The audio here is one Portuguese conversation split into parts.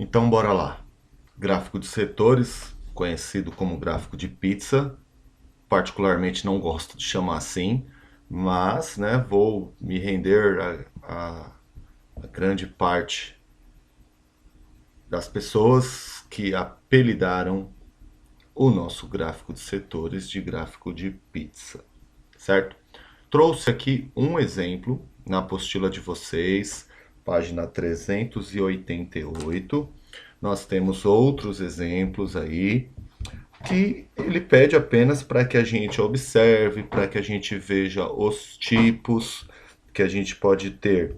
Então, bora lá. Gráfico de setores, conhecido como gráfico de pizza. Particularmente não gosto de chamar assim, mas né, vou me render a grande parte das pessoas que apelidaram o nosso gráfico de setores de gráfico de pizza, certo? Trouxe aqui um exemplo na apostila de vocês, página 388. Nós temos outros exemplos aí que ele pede apenas para que a gente observe, para que a gente veja os tipos que a gente pode ter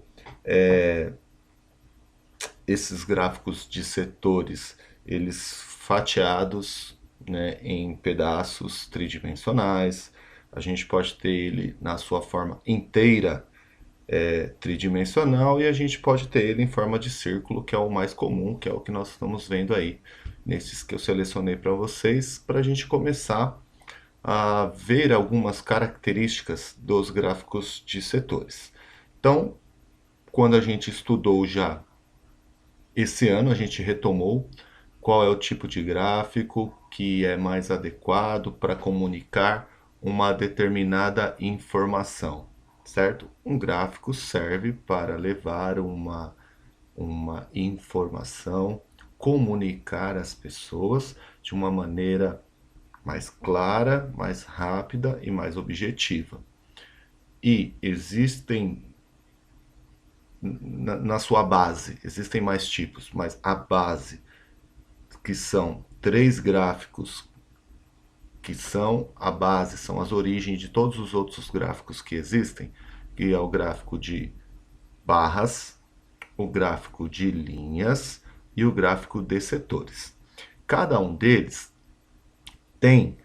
esses gráficos de setores, eles fatiados, né, em pedaços tridimensionais. A gente pode ter ele na sua forma inteira, tridimensional, e a gente pode ter ele em forma de círculo, que é o mais comum, que é o que nós estamos vendo aí nesses que eu selecionei para vocês, para a gente começar a ver algumas características dos gráficos de setores. Então, quando a gente estudou já esse ano, a gente retomou qual é o tipo de gráfico que é mais adequado para comunicar uma determinada informação, certo? Um gráfico serve para levar uma informação, comunicar às pessoas de uma maneira mais clara, mais rápida e mais objetiva. E existem, na sua base, existem mais tipos, mas a base, que são três gráficos, que são a base, são as origens de todos os outros gráficos que existem, que é o gráfico de barras, o gráfico de linhas e o gráfico de setores. Cada um deles tem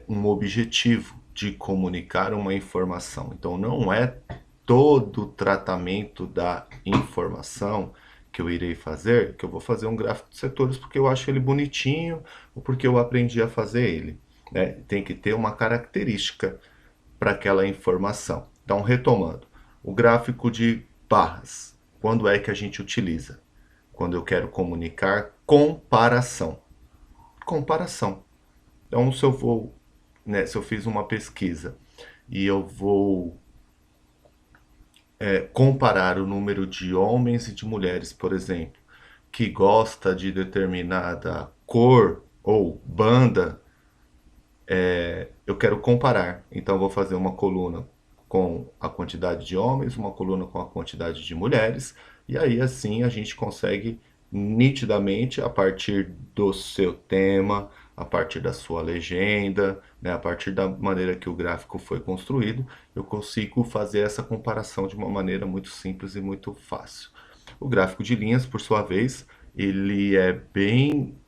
um objetivo de comunicar uma informação. Então, não é todo o tratamento da informação que eu irei fazer, que eu vou fazer um gráfico de setores porque eu acho ele bonitinho ou porque eu aprendi a fazer ele. Né? Tem que ter uma característica para aquela informação. Então, retomando, o gráfico de barras, quando é que a gente utiliza? Quando eu quero comunicar comparação. Comparação. Então, se eu vou, né, se eu fiz uma pesquisa e eu vou comparar o número de homens e de mulheres, por exemplo, que gosta de determinada cor ou banda, eu quero comparar. Então, eu vou fazer uma coluna com a quantidade de homens, uma coluna com a quantidade de mulheres, e aí assim a gente consegue nitidamente, a partir do seu tema, a partir da sua legenda, né, a partir da maneira que o gráfico foi construído, eu consigo fazer essa comparação de uma maneira muito simples e muito fácil. O gráfico de linhas, por sua vez, ele é bem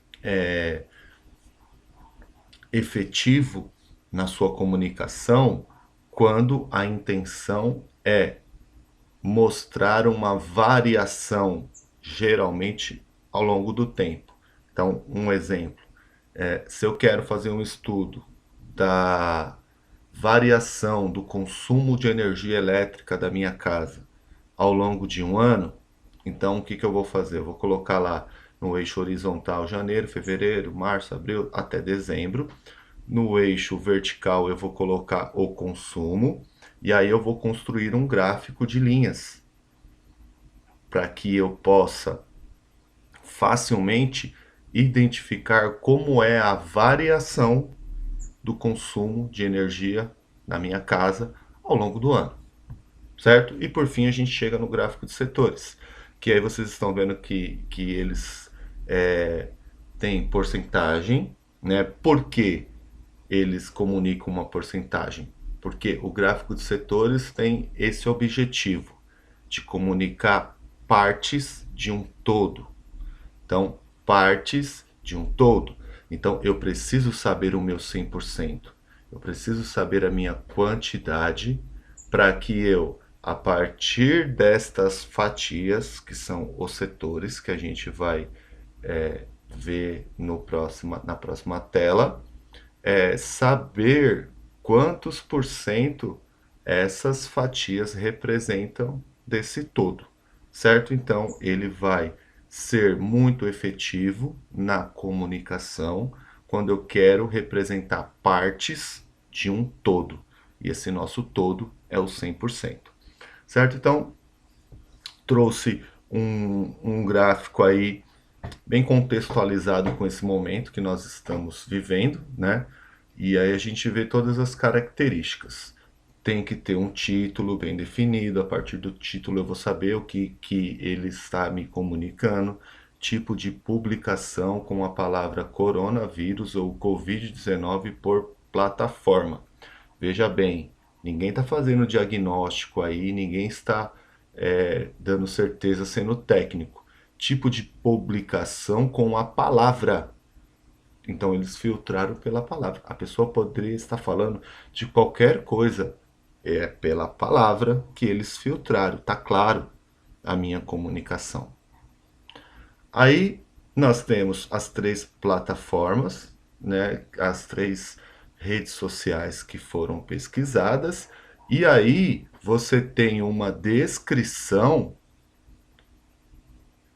efetivo na sua comunicação quando a intenção é mostrar uma variação, geralmente ao longo do tempo. Então, um exemplo, se eu quero fazer um estudo da variação do consumo de energia elétrica da minha casa ao longo de um ano, então o que, que eu vou fazer? Eu vou colocar lá no eixo horizontal janeiro, fevereiro, março, abril, até dezembro. No eixo vertical eu vou colocar o consumo e aí eu vou construir um gráfico de linhas para que eu possa facilmente identificar como é a variação do consumo de energia na minha casa ao longo do ano, certo? E por fim a gente chega no gráfico de setores, que aí vocês estão vendo que eles têm porcentagem, né? Por que eles comunicam uma porcentagem? Porque o gráfico de setores tem esse objetivo de comunicar partes de um todo. Então, partes de um todo. Então, eu preciso saber o meu 100%. Eu preciso saber a minha quantidade para que eu, a partir destas fatias, que são os setores que a gente vai ver na próxima tela, saber quantos por cento essas fatias representam desse todo, certo? Então, ele vai ser muito efetivo na comunicação quando eu quero representar partes de um todo. E esse nosso todo é o 100%. Certo? Então, trouxe um gráfico aí bem contextualizado com esse momento que nós estamos vivendo, né? E aí a gente vê todas as características. Tem que ter um título bem definido, a partir do título eu vou saber o que ele está me comunicando, tipo de publicação com a palavra coronavírus ou Covid-19 por plataforma. Veja bem, ninguém está fazendo diagnóstico aí, ninguém está dando certeza sendo técnico. Tipo de publicação com a palavra. Então eles filtraram pela palavra. A pessoa poderia estar falando de qualquer coisa. É pela palavra que eles filtraram. Tá claro a minha comunicação. Aí nós temos as três plataformas, né? As três redes sociais que foram pesquisadas. E aí você tem uma descrição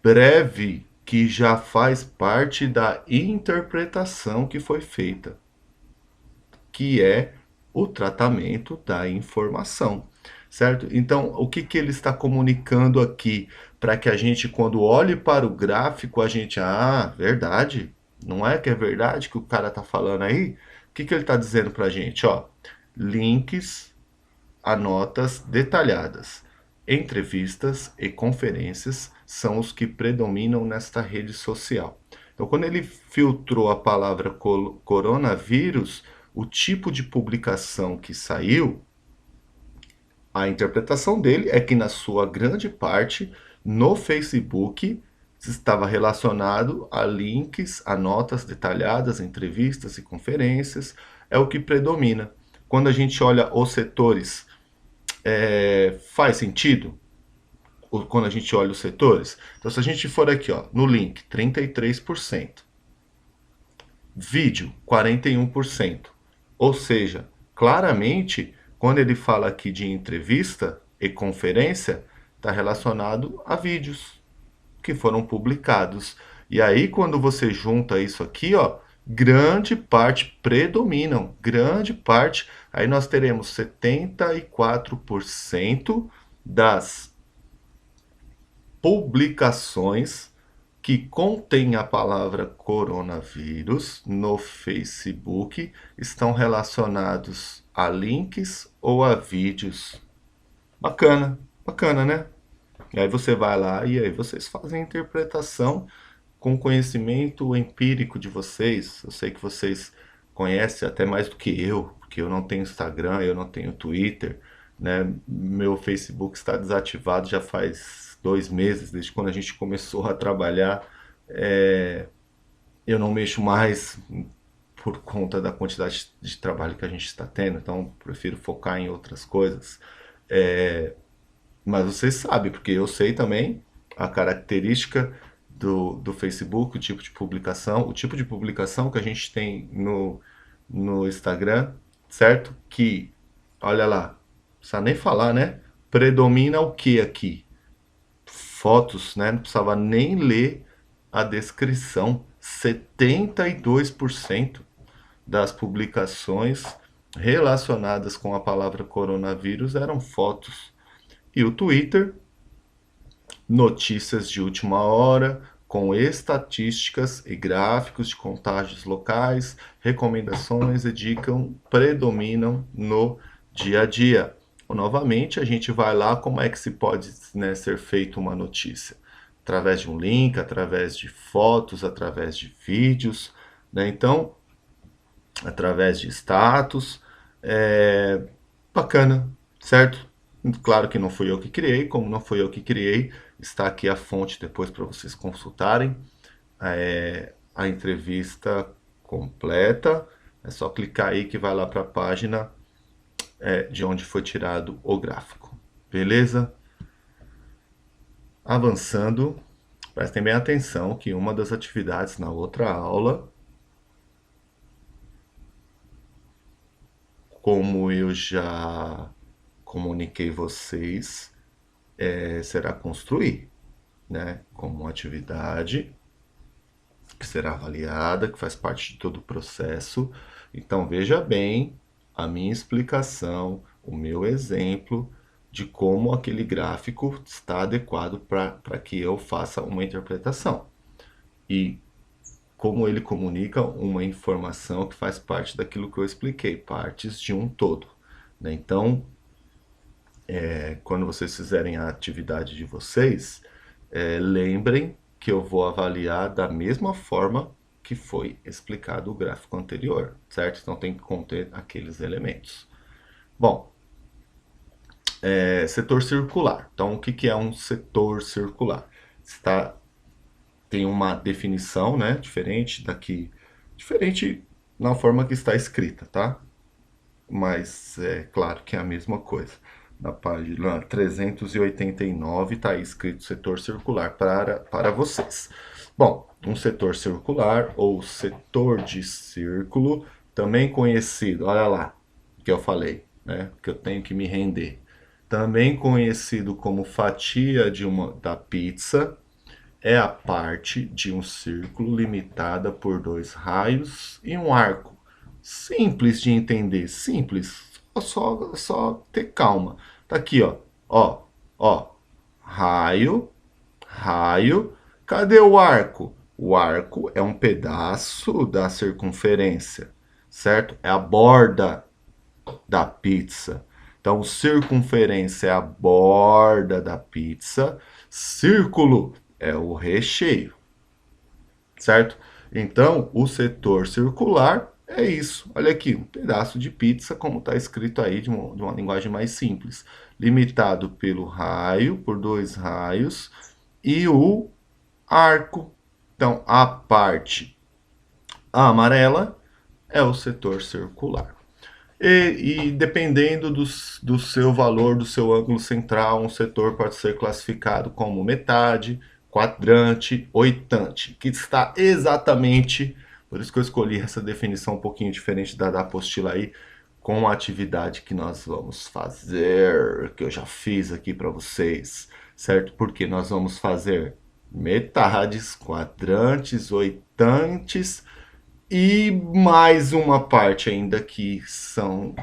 breve que já faz parte da interpretação que foi feita, que é o tratamento da informação, certo? Então, o que, que ele está comunicando aqui para que a gente, quando olhe para o gráfico, a gente, verdade, não é que é verdade que o cara está falando aí? O que, que ele está dizendo para a gente? Ó, links a notas detalhadas. Entrevistas e conferências são os que predominam nesta rede social. Então, quando ele filtrou a palavra coronavírus, o tipo de publicação que saiu, a interpretação dele é que, na sua grande parte, no Facebook estava relacionado a links, a notas detalhadas, entrevistas e conferências, é o que predomina. Quando a gente olha os setores, faz sentido quando a gente olha os setores? Então, se a gente for aqui, ó, no link, 33%, vídeo, 41%. Ou seja, claramente, quando ele fala aqui de entrevista e conferência, está relacionado a vídeos que foram publicados. E aí, quando você junta isso aqui, ó, grande parte predominam, grande parte. Aí nós teremos 74% das publicações que contêm a palavra coronavírus no Facebook estão relacionados a links ou a vídeos. Bacana, bacana, né? E aí você vai lá e aí vocês fazem a interpretação com conhecimento empírico de vocês. Eu sei que vocês conhecem até mais do que eu, porque eu não tenho Instagram, eu não tenho Twitter, né? Meu Facebook está desativado já faz 2 meses, desde quando a gente começou a trabalhar. Eu não mexo mais por conta da quantidade de trabalho que a gente está tendo, então prefiro focar em outras coisas. Mas vocês sabem, porque eu sei também a característica do Facebook, o tipo de publicação que a gente tem no Instagram, certo? Que, olha lá, não precisa nem falar, né? Predomina o que aqui? Fotos, né? Não precisava nem ler a descrição. 72% das publicações relacionadas com a palavra coronavírus eram fotos. E o Twitter, notícias de última hora, com estatísticas e gráficos de contágios locais, recomendações e dicas predominam no dia a dia. Novamente, a gente vai lá como é que se pode, né, ser feita uma notícia. Através de um link, através de fotos, através de vídeos, né? Então, através de status. Bacana, certo? Claro que não fui eu que criei, como não fui eu que criei, está aqui a fonte depois para vocês consultarem a entrevista completa. É só clicar aí que vai lá para a página de onde foi tirado o gráfico. Beleza? Avançando, prestem bem atenção que uma das atividades na outra aula, como eu já comuniquei vocês, será construir. né, como uma atividade que será avaliada, que faz parte de todo o processo. Então, veja bem a minha explicação, o meu exemplo de como aquele gráfico está adequado para que eu faça uma interpretação. E como ele comunica uma informação que faz parte daquilo que eu expliquei, partes de um todo, né? Então, quando vocês fizerem a atividade de vocês, lembrem que eu vou avaliar da mesma forma que foi explicado o gráfico anterior, certo? Então tem que conter aqueles elementos. Bom, setor circular. Então, o que é um setor circular? Tem uma definição, né, diferente na forma que está escrita, tá? Mas é claro que é a mesma coisa. Na página 389 está escrito setor circular para vocês. Bom, um setor circular ou setor de círculo, também conhecido, olha lá, que eu falei, né? Que eu tenho que me render. Também conhecido como fatia da pizza, é a parte de um círculo limitada por dois raios e um arco. Simples de entender, simples. Só ter calma. Tá aqui, ó. Ó, ó. Raio, raio. Cadê o arco? O arco é um pedaço da circunferência, certo? É a borda da pizza. Então, circunferência é a borda da pizza. Círculo é o recheio, certo? Então, o setor circular é isso. Olha aqui, um pedaço de pizza, como está escrito aí, de uma linguagem mais simples. Limitado pelo raio, por dois raios, e o arco. Então, a parte amarela é o setor circular. E dependendo do seu valor, do seu ângulo central, um setor pode ser classificado como metade, quadrante, oitante, que está exatamente, por isso que eu escolhi essa definição um pouquinho diferente da apostila aí, com a atividade que nós vamos fazer, que eu já fiz aqui para vocês, certo? Porque nós vamos fazer metades, quadrantes, oitantes e mais uma parte ainda que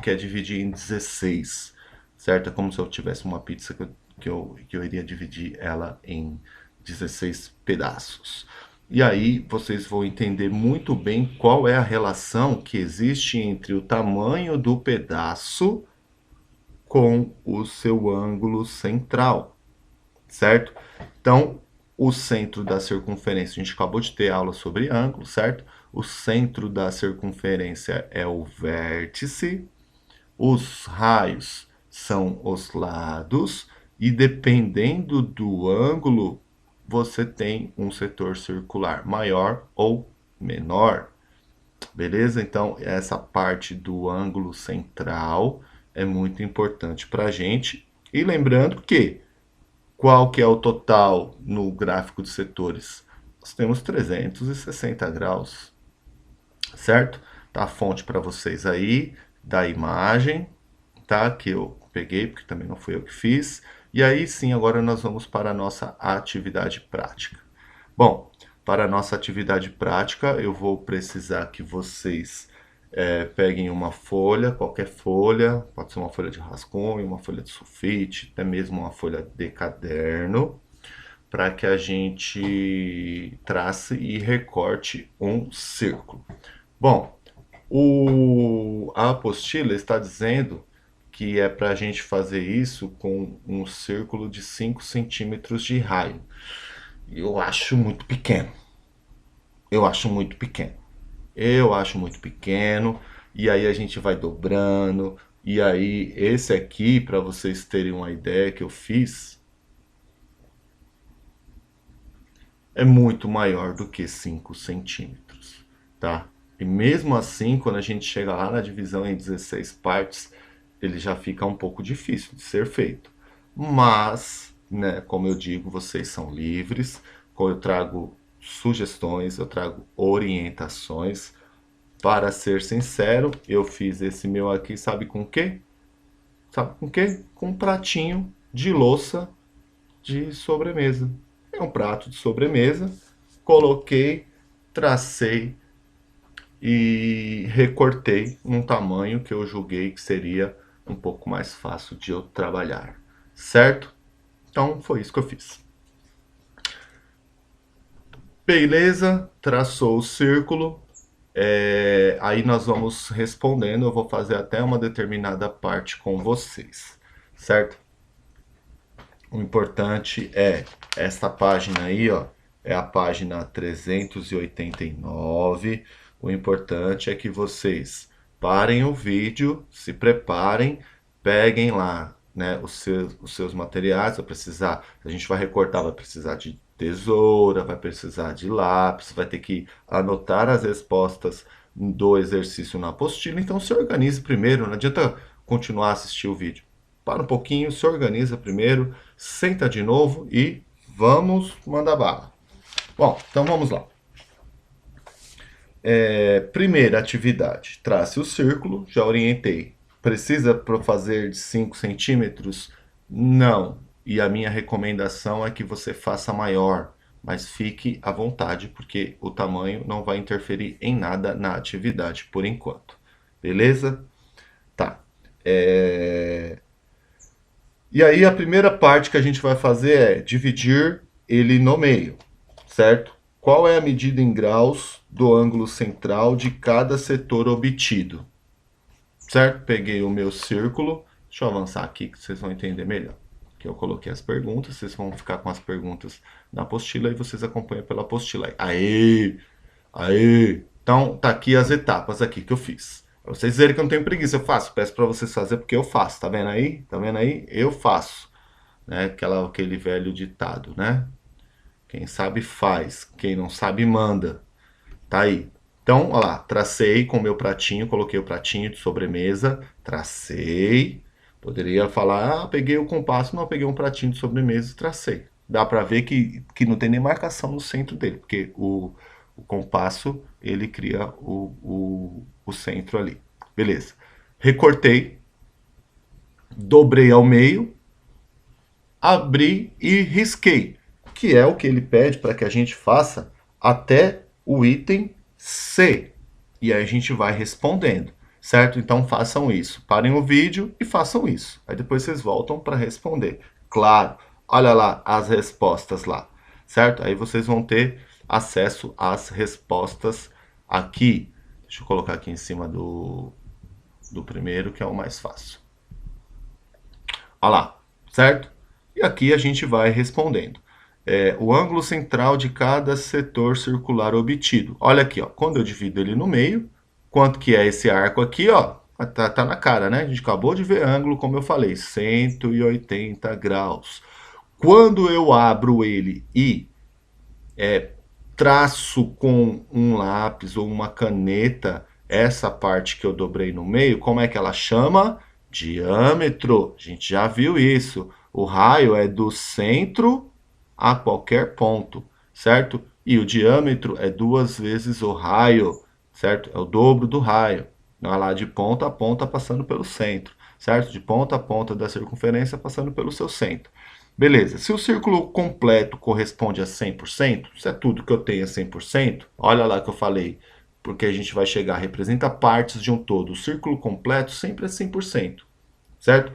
é dividir em 16, certo? É como se eu tivesse uma pizza que eu iria dividir ela em 16 pedaços. E aí vocês vão entender muito bem qual é a relação que existe entre o tamanho do pedaço com o seu ângulo central, certo? Então, o centro da circunferência, a gente acabou de ter aula sobre ângulo, certo? O centro da circunferência é o vértice, os raios são os lados, e dependendo do ângulo, você tem um setor circular maior ou menor. Beleza? Então, essa parte do ângulo central é muito importante para a gente. E lembrando que qual que é o total no gráfico de setores? Nós temos 360 graus, certo? Tá a fonte para vocês aí da imagem, tá? Que eu peguei, porque também não fui eu que fiz. E aí sim, agora nós vamos para a nossa atividade prática. Bom, para a nossa atividade prática, eu vou precisar que vocês peguem uma folha, qualquer folha, pode ser uma folha de rascunho, uma folha de sulfite, até mesmo uma folha de caderno, para que a gente trace e recorte um círculo. Bom, a apostila está dizendo que é para a gente fazer isso com um círculo de 5 centímetros de raio. Eu acho muito pequeno. Eu acho muito pequeno. Eu acho muito pequeno. E aí a gente vai dobrando. E aí, esse aqui, para vocês terem uma ideia que eu fiz, é muito maior do que 5 centímetros, tá? E mesmo assim, quando a gente chega lá na divisão em 16 partes, ele já fica um pouco difícil de ser feito. Mas, né, como eu digo, vocês são livres. Eu trago sugestões, eu trago orientações. Para ser sincero, eu fiz esse meu aqui, sabe com o quê? Sabe com o quê? Com um pratinho de louça de sobremesa. É um prato de sobremesa. Coloquei, tracei e recortei num tamanho que eu julguei que seria um pouco mais fácil de eu trabalhar, certo? Então foi isso que eu fiz. Beleza, traçou o círculo. Aí nós vamos respondendo. Eu vou fazer até uma determinada parte com vocês, certo? O importante é esta página aí, ó, é a página 389. O importante é que vocês parem o vídeo, se preparem, peguem lá, né, os seus materiais. Vai precisar, a gente vai recortar, vai precisar de tesoura, vai precisar de lápis, vai ter que anotar as respostas do exercício na apostila. Então se organize primeiro, não adianta continuar a assistir o vídeo. Para um pouquinho, se organiza primeiro, senta de novo e vamos mandar bala. Bom, então vamos lá. Primeira atividade, trace o círculo, já orientei. Precisa fazer de 5 centímetros? Não. E a minha recomendação é que você faça maior, mas fique à vontade, porque o tamanho não vai interferir em nada na atividade por enquanto. Beleza? Tá. E aí a primeira parte que a gente vai fazer é dividir ele no meio, certo? Qual é a medida em graus do ângulo central de cada setor obtido? Certo? Peguei o meu círculo. Deixa eu avançar aqui que vocês vão entender melhor. Que eu coloquei as perguntas, vocês vão ficar com as perguntas na apostila e vocês acompanham pela apostila. Aê! Aê! Então, tá aqui as etapas aqui que eu fiz. Pra vocês verem que eu não tenho preguiça, eu faço. Peço para vocês fazer porque eu faço. Tá vendo aí? Tá vendo aí? Eu faço. Né? Aquele velho ditado, né? Quem sabe faz, quem não sabe manda. Tá aí. Então, olha lá, tracei com o meu pratinho, coloquei o pratinho de sobremesa, tracei. Poderia falar, peguei o compasso, não, peguei um pratinho de sobremesa e tracei. Dá para ver que não tem nem marcação no centro dele, porque o compasso, ele cria o centro ali. Beleza. Recortei, dobrei ao meio, abri e risquei, que é o que ele pede para que a gente faça até o item C. E aí a gente vai respondendo, certo? Então façam isso. Parem o vídeo e façam isso. Aí depois vocês voltam para responder. Claro, olha lá as respostas lá, certo? Aí vocês vão ter acesso às respostas aqui. Deixa eu colocar aqui em cima do primeiro, que é o mais fácil. Olha lá, certo? E aqui a gente vai respondendo. O ângulo central de cada setor circular obtido. Olha aqui, ó, quando eu divido ele no meio, quanto que é esse arco aqui, ó? Tá na cara, né? A gente acabou de ver ângulo, como eu falei, 180 graus. Quando eu abro ele e traço com um lápis ou uma caneta essa parte que eu dobrei no meio, como é que ela chama? Diâmetro. A gente já viu isso. O raio é do centro a qualquer ponto, certo? E o diâmetro é 2 vezes o raio, certo? É o dobro do raio. Não é lá de ponta a ponta passando pelo centro, certo? De ponta a ponta da circunferência passando pelo seu centro. Beleza, se o círculo completo corresponde a 100%, se é tudo que eu tenho é 100%, olha lá que eu falei, porque a gente vai chegar, representa partes de um todo. O círculo completo sempre é 100%, certo?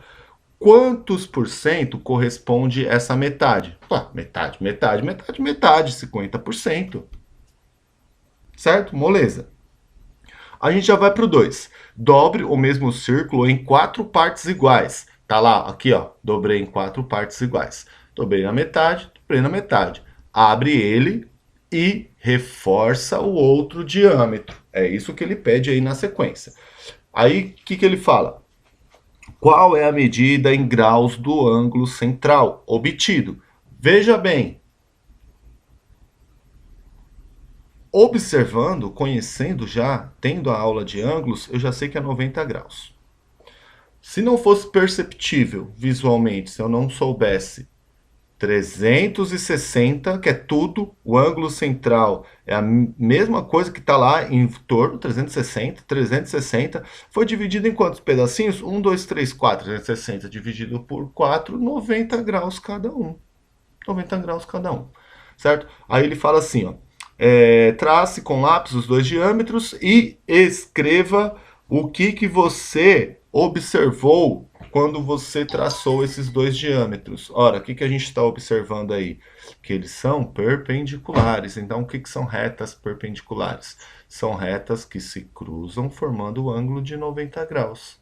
Quantos por cento corresponde essa metade? Ué, metade, metade, metade, metade, 50%. Certo? Moleza. A gente já vai para o 2. Dobre o mesmo círculo em 4 partes iguais. Tá lá, aqui, ó, dobrei em 4 partes iguais. Dobrei na metade, dobrei na metade. Abre ele e reforça o outro diâmetro. É isso que ele pede aí na sequência. Aí, o que ele fala? Qual é a medida em graus do ângulo central obtido? Veja bem, observando, conhecendo já, tendo a aula de ângulos, eu já sei que é 90 graus. Se não fosse perceptível visualmente, se eu não soubesse 360, que é tudo, o ângulo central é a mesma coisa que está lá em torno, 360, 360, foi dividido em quantos pedacinhos? 1, 2, 3, 4, 360 dividido por 4, 90 graus cada um. 90 graus cada um. certo? Aí ele fala assim, ó, trace com lápis os dois diâmetros e escreva o que você observou quando você traçou esses dois diâmetros. Ora, o que a gente está observando aí? Que eles são perpendiculares. Então, o que são retas perpendiculares? São retas que se cruzam formando o ângulo de 90 graus.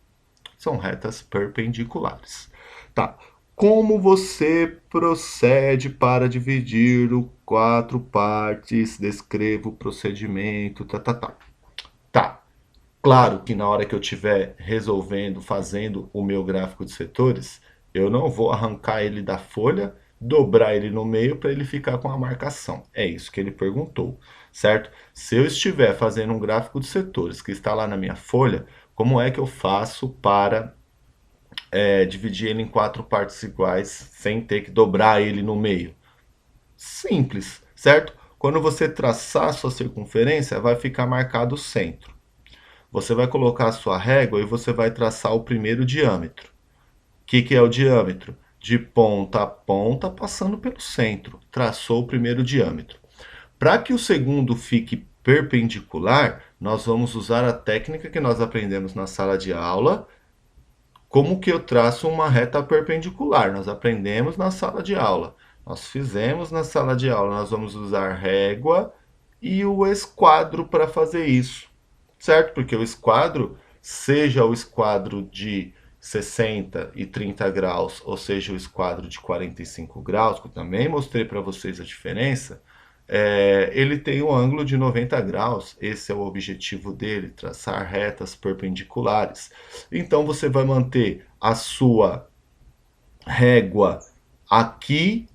São retas perpendiculares. Tá. Como você procede para dividir o 4 partes? Descreva o procedimento. Tá. Claro que na hora que eu estiver resolvendo, fazendo o meu gráfico de setores, eu não vou arrancar ele da folha, dobrar ele no meio para ele ficar com a marcação. É isso que ele perguntou, certo? Se eu estiver fazendo um gráfico de setores que está lá na minha folha, como é que eu faço para dividir ele em 4 partes iguais sem ter que dobrar ele no meio? Simples, certo? Quando você traçar a sua circunferência, vai ficar marcado o centro. Você vai colocar a sua régua e você vai traçar o primeiro diâmetro. O que é o diâmetro? De ponta a ponta, passando pelo centro. Traçou o primeiro diâmetro. Para que o segundo fique perpendicular, nós vamos usar a técnica que nós aprendemos na sala de aula. Como que eu traço uma reta perpendicular? Nós aprendemos na sala de aula. Nós fizemos na sala de aula. Nós vamos usar régua e o esquadro para fazer isso, certo? Porque o esquadro, seja o esquadro de 60 e 30 graus, ou seja o esquadro de 45 graus, que eu também mostrei para vocês a diferença, ele tem um ângulo de 90 graus. Esse é o objetivo dele, traçar retas perpendiculares. Então você vai manter a sua régua aqui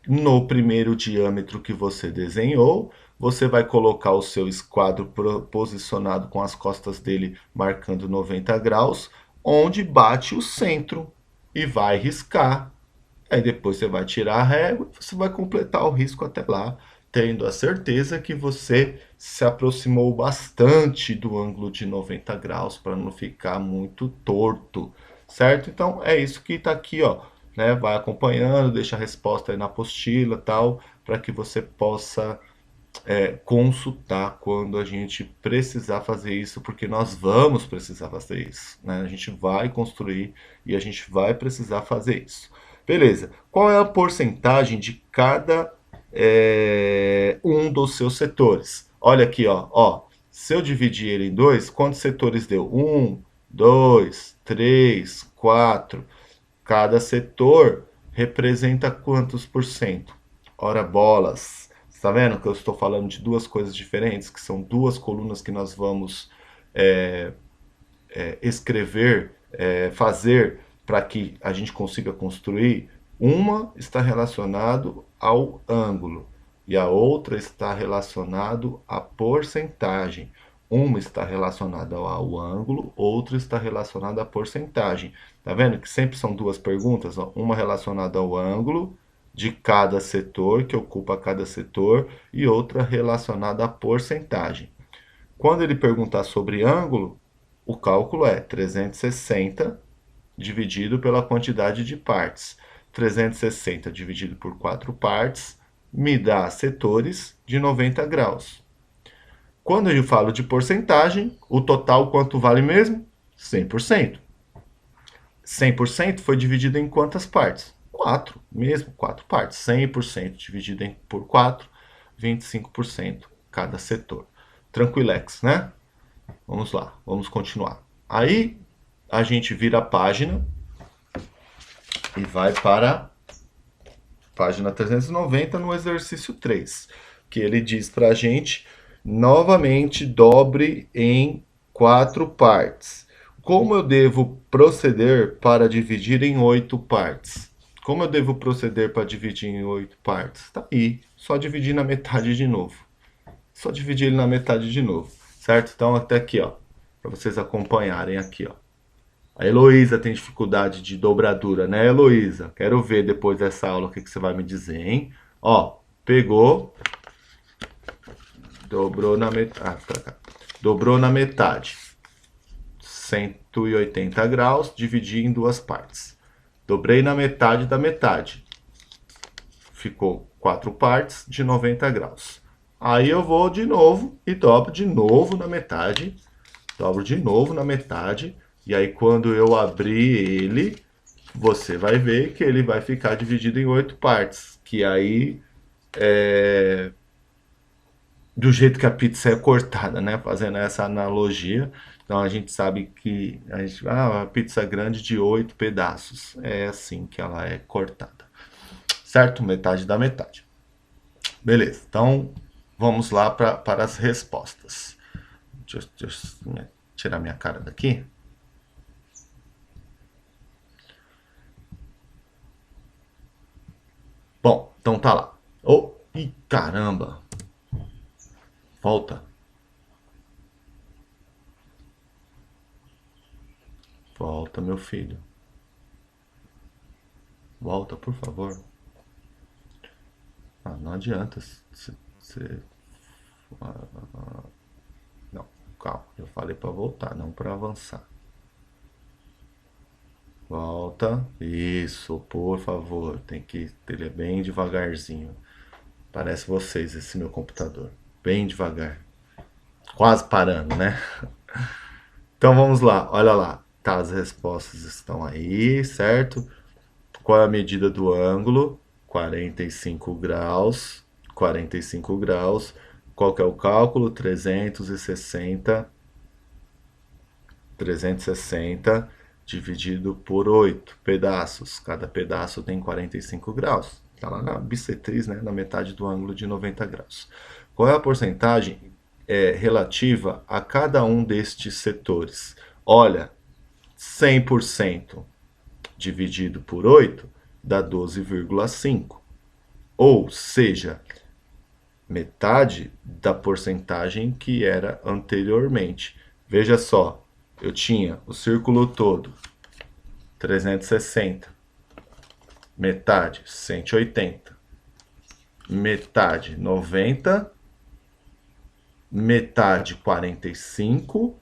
no primeiro diâmetro que você desenhou. Você vai colocar o seu esquadro posicionado com as costas dele marcando 90 graus, onde bate o centro, e vai riscar. Aí depois você vai tirar a régua e você vai completar o risco até lá, tendo a certeza que você se aproximou bastante do ângulo de 90 graus para não ficar muito torto, certo? Então é isso que está aqui, ó, né? Vai acompanhando, deixa a resposta aí na apostila, tal, para que você possa consultar quando a gente precisar fazer isso, porque nós vamos precisar fazer isso, né? A gente vai construir e a gente vai precisar fazer isso. Beleza. Qual é a porcentagem de cada um dos seus setores? Olha aqui, ó. Se eu dividir ele em dois, quantos setores deu? 1, 2, 3, 4. Cada setor representa quantos por cento? Ora bolas. Está vendo que eu estou falando de duas coisas diferentes, que são duas colunas que nós vamos escrever, fazer para que a gente consiga construir. Uma está relacionado ao ângulo e a outra está relacionado à porcentagem. Uma está relacionada ao ângulo, outra está relacionada à porcentagem. Tá vendo que sempre são duas perguntas? Ó? Uma relacionada ao ângulo de cada setor, que ocupa cada setor, e outra relacionada à porcentagem. Quando ele perguntar sobre ângulo, o cálculo é 360 dividido pela quantidade de partes. 360 dividido por 4 partes me dá setores de 90 graus. Quando eu falo de porcentagem, o total quanto vale mesmo? 100%. 100% foi dividido em quantas partes? 4, mesmo, 4 partes. 100% dividido por 4, 25% cada setor. Tranquilex, né? Vamos lá, vamos continuar. Aí a gente vira a página e vai para a página 390 no exercício 3, que ele diz para a gente, novamente, dobre em 4 partes. Como eu devo proceder para dividir em 8 partes? Como eu devo proceder para dividir em 8 partes? Tá aí, só dividir na metade de novo. Só dividir ele na metade de novo, certo? Então até aqui, ó, para vocês acompanharem aqui, ó. A Heloísa tem dificuldade de dobradura, né, Heloísa? Quero ver depois dessa aula o que você vai me dizer, hein? Ó, pegou, dobrou na metade, dobrou na metade, 180 graus, dividi em duas partes. Dobrei na metade da metade, ficou 4 partes de 90 graus. Aí eu vou de novo e dobro de novo na metade. Dobro de novo na metade. E aí quando eu abrir ele, você vai ver que ele vai ficar dividido em 8 partes. Que aí do jeito que a pizza é cortada, né? Fazendo essa analogia. Então a gente sabe que a pizza é grande de 8 pedaços. É assim que ela é cortada. Certo? Metade da metade. Beleza. Então vamos lá para as respostas. Deixa eu tirar minha cara daqui. Bom, então tá lá. Oh, ih, caramba. Volta. Volta, meu filho. Volta, por favor. Ah, não adianta. Não, calma. Eu falei para voltar, não para avançar. Volta. Isso, por favor. Tem que ele é bem devagarzinho. Parece vocês esse meu computador. Bem devagar. Quase parando, né? Então vamos lá, olha lá. Tá, as respostas estão aí, certo? Qual é a medida do ângulo? 45 graus. 45 graus. Qual que é o cálculo? 360 dividido por 8 pedaços. Cada pedaço tem 45 graus. Está lá na bissetriz, né? Na metade do ângulo de 90 graus. Qual é a porcentagem relativa a cada um destes setores? Olha, 100% dividido por 8 dá 12,5. Ou seja, metade da porcentagem que era anteriormente. Veja só, eu tinha o círculo todo 360, metade 180, metade 90, metade 45,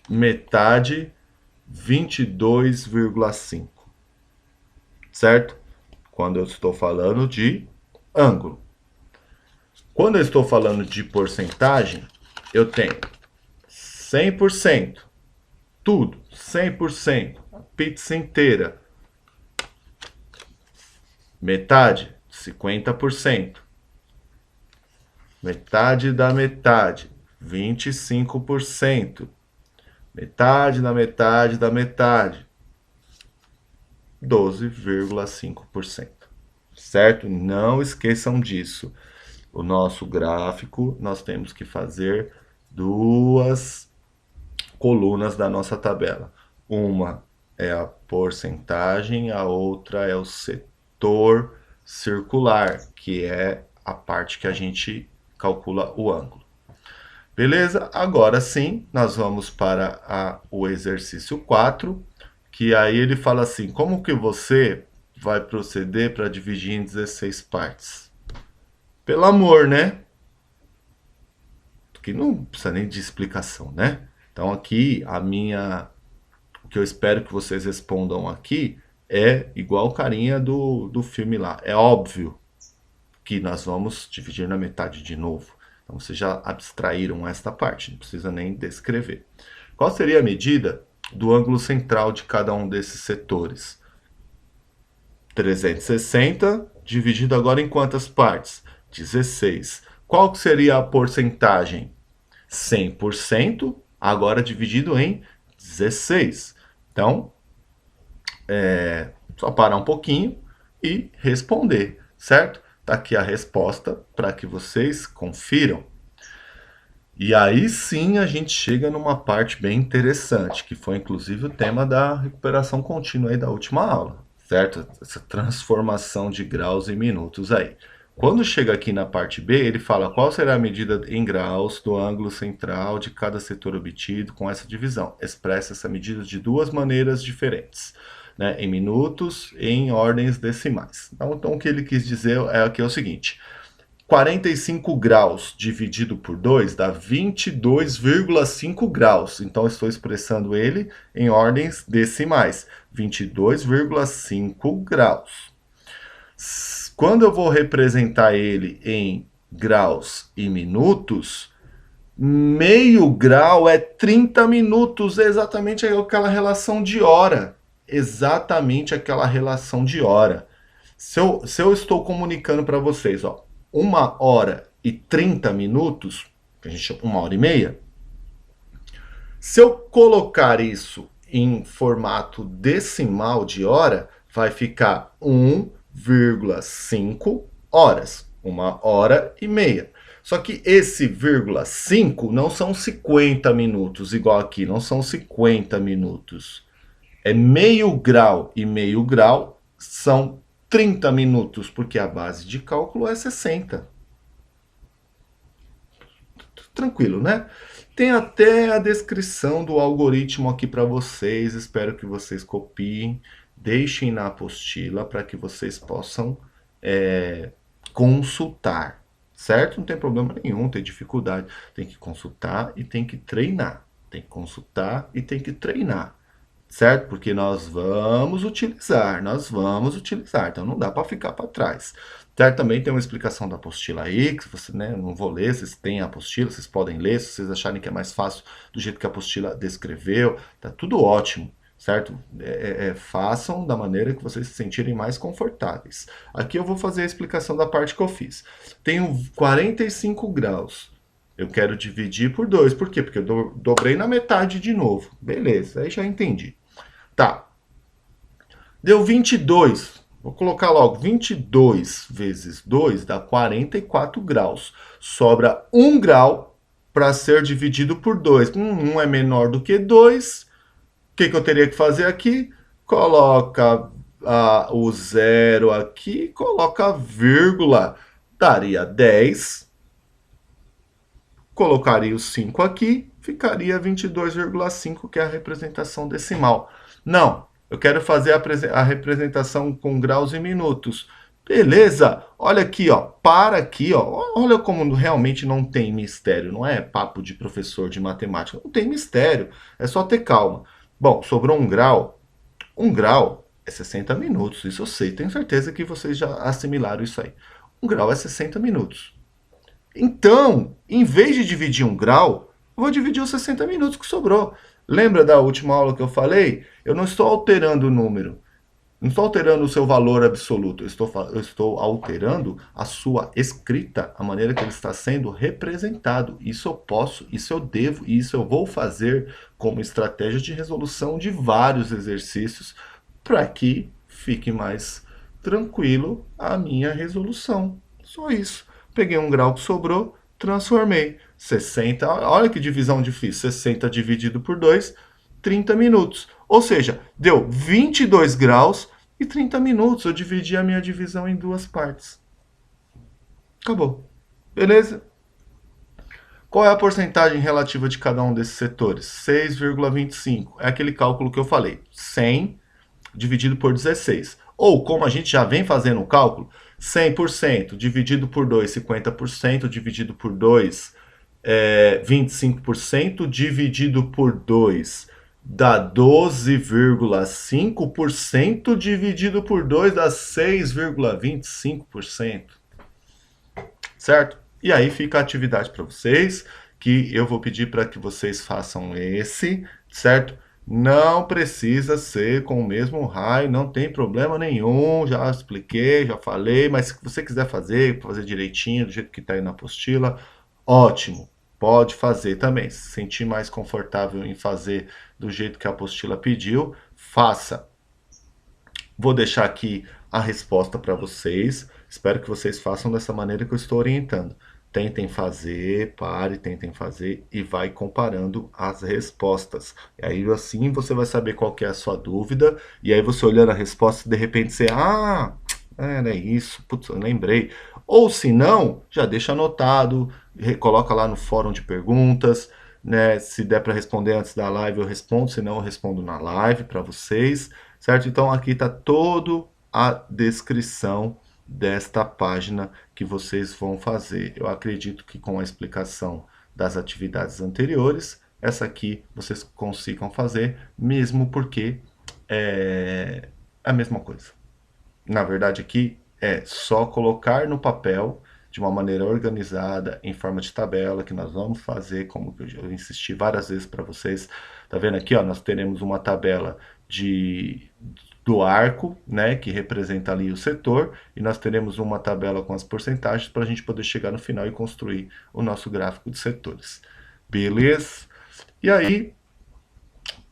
metade 22,5, certo? Quando eu estou falando de ângulo. Quando eu estou falando de porcentagem, eu tenho 100%, tudo, 100%, a pizza inteira. Metade, 50%. Metade da metade, 25%. Metade da metade da metade, 12,5%. Certo? Não esqueçam disso. O nosso gráfico, nós temos que fazer duas colunas da nossa tabela. Uma é a porcentagem, a outra é o setor circular, que é a parte que a gente calcula o ângulo. Beleza? Agora sim, nós vamos para o exercício 4, que aí ele fala assim, como que você vai proceder para dividir em 16 partes? Pelo amor, né? Que não precisa nem de explicação, né? Então aqui o que eu espero que vocês respondam aqui é igual o carinha do filme lá. É óbvio que nós vamos dividir na metade de novo. Então vocês já abstraíram esta parte, não precisa nem descrever. Qual seria a medida do ângulo central de cada um desses setores? 360 dividido agora em quantas partes? 16. Qual que seria a porcentagem? 100%, agora dividido em 16. Então, só parar um pouquinho e responder, certo? Tá aqui a resposta para que vocês confiram. E aí sim a gente chega numa parte bem interessante, que foi inclusive o tema da recuperação contínua aí da última aula, certo? Essa transformação de graus em minutos aí. Quando chega aqui na parte B, ele fala qual será a medida em graus do ângulo central de cada setor obtido com essa divisão. Expressa essa medida de duas maneiras diferentes, né? Em minutos e em ordens decimais. Então o que ele quis dizer aqui é o seguinte: 45 graus dividido por 2 dá 22,5 graus. Então, estou expressando ele em ordens decimais. 22,5 graus. quando eu vou representar ele em graus e minutos, meio grau é 30 minutos, é exatamente aquela relação de hora. Exatamente aquela relação de hora. Se eu estou comunicando para vocês, ó, 1 hora e 30 minutos, que a gente chama 1 hora e meia, se eu colocar isso em formato decimal de hora, vai ficar 1,5 horas. 1 hora e meia. Só que esse vírgula 5 não são 50 minutos, igual aqui, não são 50 minutos. É meio grau e meio grau são 30 minutos, porque a base de cálculo é 60. Tranquilo, né? Tem até a descrição do algoritmo aqui para vocês. Espero que vocês copiem, deixem na apostila para que vocês possam consultar, certo? Não tem problema nenhum, tem dificuldade. Tem que consultar e tem que treinar. Tem que consultar e tem que treinar, certo? Porque nós vamos utilizar. Então não dá para ficar para trás. Certo? Também tem uma explicação da apostila aí, que você, né, não vou ler, vocês têm a apostila, vocês podem ler, se vocês acharem que é mais fácil do jeito que a apostila descreveu, tá tudo ótimo, certo? Façam da maneira que vocês se sentirem mais confortáveis. Aqui eu vou fazer a explicação da parte que eu fiz. Tenho 45 graus. Eu quero dividir por 2. Por quê? Porque eu dobrei na metade de novo. Beleza, aí já entendi. Tá. Deu 22. Vou colocar logo 22 vezes 2 dá 44 graus. Sobra 1 grau para ser dividido por 2. 1 é menor do que 2. O que eu teria que fazer aqui? Coloca o zero aqui, coloca a vírgula. Daria 10. Colocaria o 5 aqui, ficaria 22,5, que é a representação decimal. Não, eu quero fazer a representação com graus e minutos. Beleza, olha aqui, ó, para aqui, ó, olha como realmente não tem mistério, não é papo de professor de matemática, não tem mistério, é só ter calma. Bom, sobrou 1 grau. 1 grau é 60 minutos, isso eu sei, tenho certeza que vocês já assimilaram isso aí. 1 grau é 60 minutos. Então, em vez de dividir 1 grau, eu vou dividir os 60 minutos que sobrou. Lembra da última aula que eu falei? Eu não estou alterando o número. Não estou alterando o seu valor absoluto. Eu estou alterando a sua escrita, a maneira que ele está sendo representado. Isso eu posso, isso eu devo, e isso eu vou fazer como estratégia de resolução de vários exercícios para que fique mais tranquilo a minha resolução. Só isso. Peguei 1 grau que sobrou, transformei. 60, olha que divisão difícil. 60 dividido por 2, 30 minutos. Ou seja, deu 22 graus e 30 minutos. Eu dividi a minha divisão em 2 partes. Acabou. Beleza? Qual é a porcentagem relativa de cada um desses setores? 6,25. É aquele cálculo que eu falei. 100 dividido por 16. Ou, como a gente já vem fazendo o cálculo, 100% dividido por 2, 50%, dividido por 2, 25%, dividido por 2, dá 12,5%, dividido por 2 dá 6,25%. Certo? E aí fica a atividade para vocês, que eu vou pedir para que vocês façam esse, certo? Não precisa ser com o mesmo raio, não tem problema nenhum, já expliquei, já falei, mas se você quiser fazer direitinho, do jeito que está aí na apostila, ótimo, pode fazer também. Se sentir mais confortável em fazer do jeito que a apostila pediu, faça. Vou deixar aqui a resposta para vocês, espero que vocês façam dessa maneira que eu estou orientando. Tentem fazer, tentem fazer e vai comparando as respostas. E aí assim você vai saber qual que é a sua dúvida. E aí você olhando a resposta, de repente você, era isso, putz, eu lembrei. Ou se não, já deixa anotado, coloca lá no fórum de perguntas, né? Se der para responder antes da live eu respondo, se não eu respondo na live para vocês, certo? Então aqui está toda a descrição desta página que vocês vão fazer. Eu acredito que com a explicação das atividades anteriores, essa aqui vocês consigam fazer, mesmo porque é a mesma coisa. Na verdade aqui é só colocar no papel de uma maneira organizada, em forma de tabela, que nós vamos fazer, como eu insisti várias vezes para vocês. Tá vendo aqui, ó, nós teremos uma tabela do arco, né, que representa ali o setor, e nós teremos uma tabela com as porcentagens para a gente poder chegar no final e construir o nosso gráfico de setores. Beleza? E aí,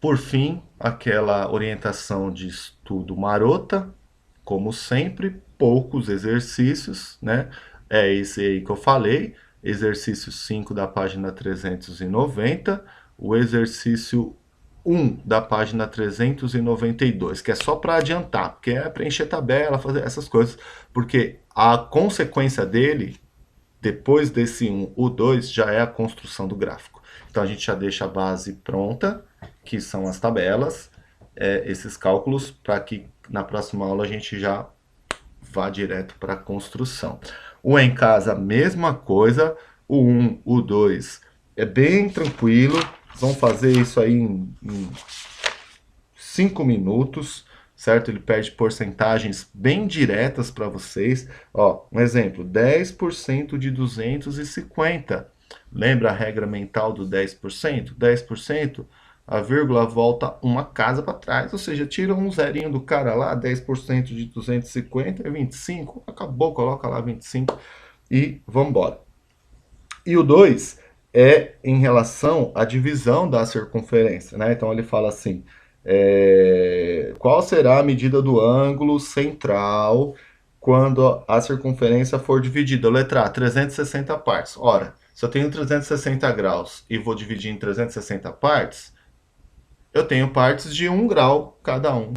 por fim, aquela orientação de estudo marota, como sempre, poucos exercícios, né? É esse aí que eu falei, exercício 5 da página 390, o exercício 1 da página 392, que é só para adiantar, porque é preencher tabela, fazer essas coisas, porque a consequência dele, depois desse 1, o 2, já é a construção do gráfico. Então a gente já deixa a base pronta, que são as tabelas, esses cálculos, para que na próxima aula a gente já vá direto para a construção. O em casa, mesma coisa. O 1, o 2 é bem tranquilo. Vão fazer isso aí em 5 minutos, certo? Ele pede porcentagens bem diretas para vocês. Ó, um exemplo, 10% de 250. Lembra a regra mental do 10%? 10%, a vírgula volta uma casa para trás, ou seja, tira um zerinho do cara lá, 10% de 250 é 25, acabou, coloca lá 25 e vamos embora. E o 2 é em relação à divisão da circunferência, né? Então ele fala assim, qual será a medida do ângulo central quando a circunferência for dividida? Letra A, 360 partes. Ora, se eu tenho 360 graus e vou dividir em 360 partes, eu tenho partes de 1 grau cada um.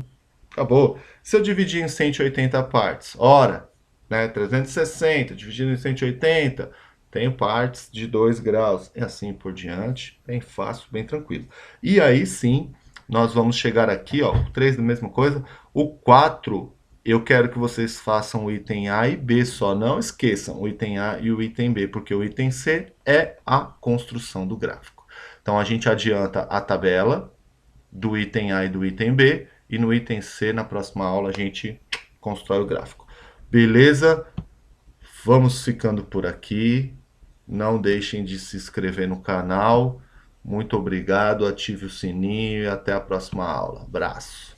Acabou. Se eu dividir em 180 partes, ora, né, 360 dividido em 180, tenho partes de 2 graus, e assim por diante, bem fácil, bem tranquilo. E aí sim, nós vamos chegar aqui, ó, o 3 da mesma coisa, o 4, eu quero que vocês façam o item A e B só, não esqueçam o item A e o item B, porque o item C é a construção do gráfico. Então a gente adianta a tabela do item A e do item B, e no item C, na próxima aula, a gente constrói o gráfico. Beleza? Vamos ficando por aqui. Não deixem de se inscrever no canal. Muito obrigado, ative o sininho e até a próxima aula. Abraço.